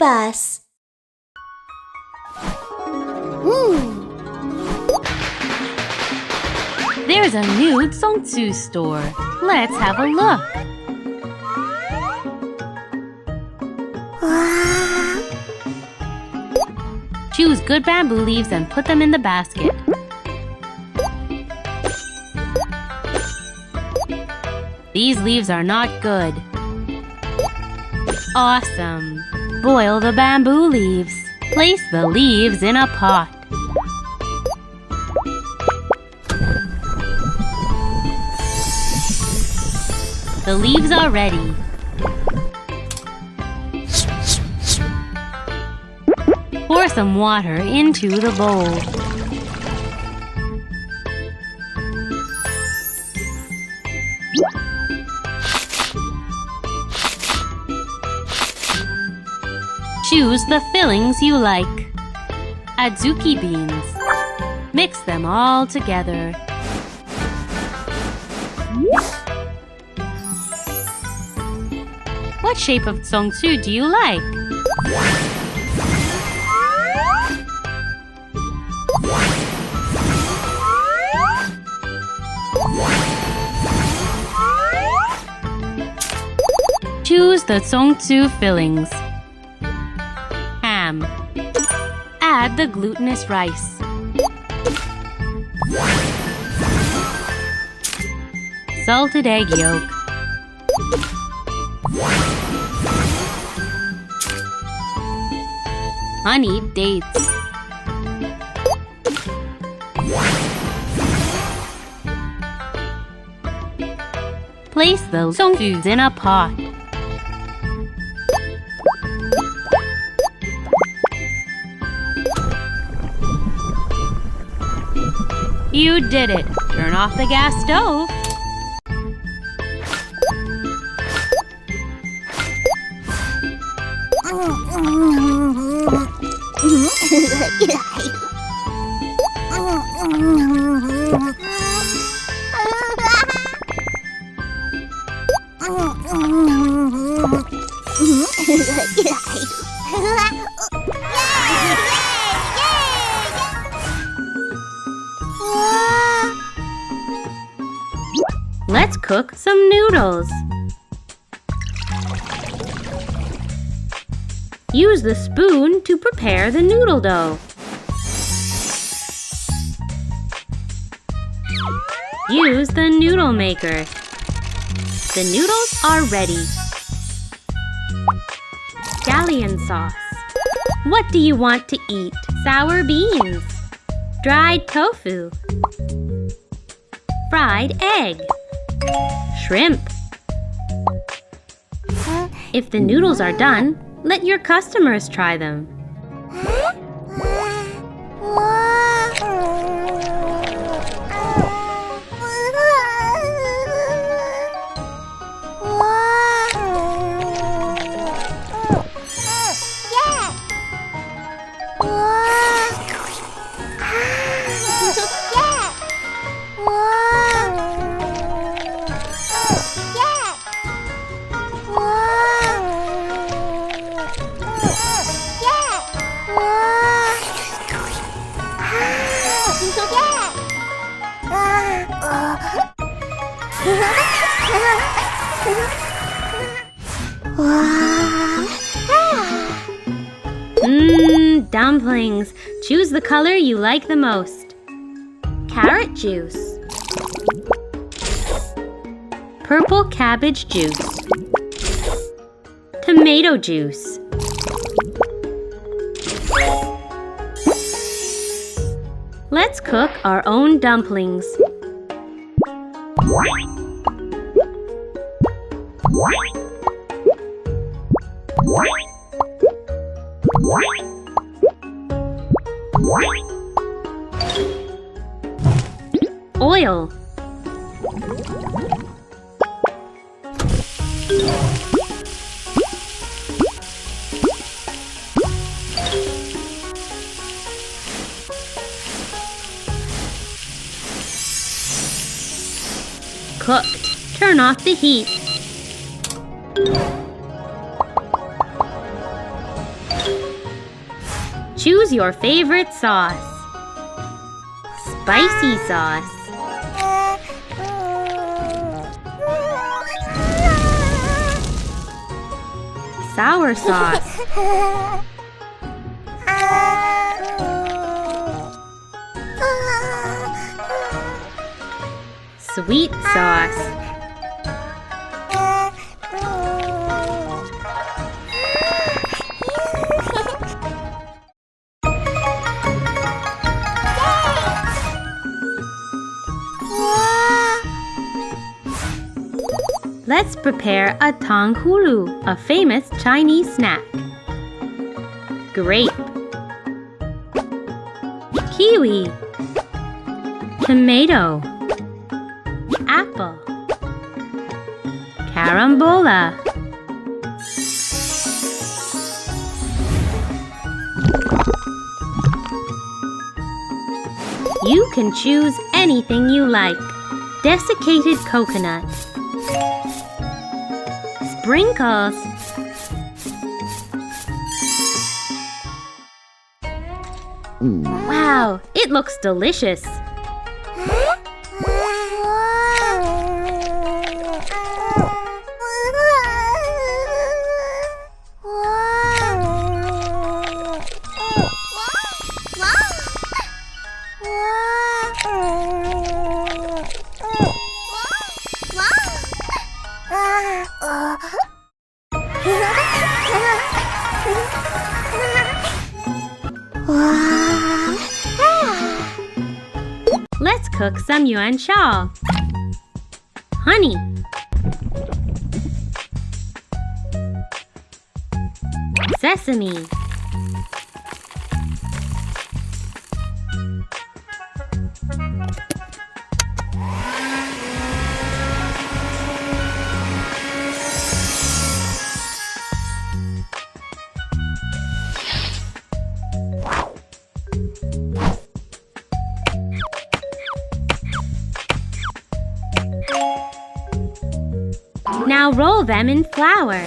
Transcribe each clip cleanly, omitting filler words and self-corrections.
BabyBus. There's a new Seongsu store. Let's have a look. Choose good bamboo leaves and put them in the basket. These leaves are not good. Awesome! Boil the bamboo leaves. Place the leaves in a pot. The leaves are ready. Pour some water into the bowl. Choose the fillings you like. Adzuki beans. Mix them all together. What shape of Seongsu do you like? Choose the Seongsu fillings. Ham. Add the glutinous rice. Salted egg yolk. Honeyed dates. Place the seongsu in a pot. You did it! Turn off the gas stove. Let's cook some noodles. Use the spoon to prepare the noodle dough. Use the noodle maker. The noodles are ready. Scallion sauce. What do you want to eat? Sour beans. Dried tofu. Fried egg. Shrimp. If the noodles are done, let your customers try them. Dumplings. Choose the color you like the most. Carrot juice. Purple cabbage juice. Tomato juice. Let's cook our own dumplings. Oil. Cooked. Turn off the heat. Choose your favorite sauce. Spicy sauce. Sour sauce. Sweet sauce. Let's prepare a tanghulu, a famous Chinese snack. Grape, kiwi, tomato, apple, carambola. You can choose anything you like. Desiccated coconut, sprinkles, wow, it looks delicious. Let's cook some yuan shao. Honey, sesame, now roll them in flour.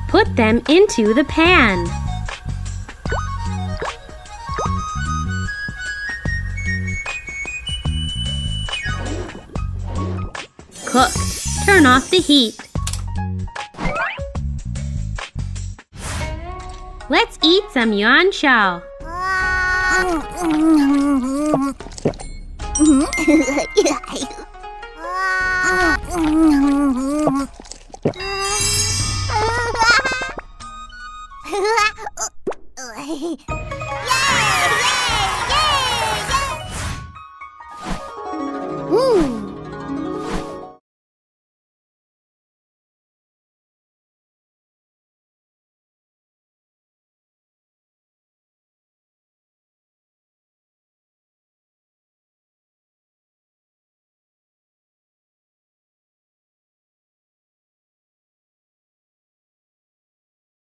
Put them into the pan. Cooked. Turn off the heat. Let's eat some yuan shao.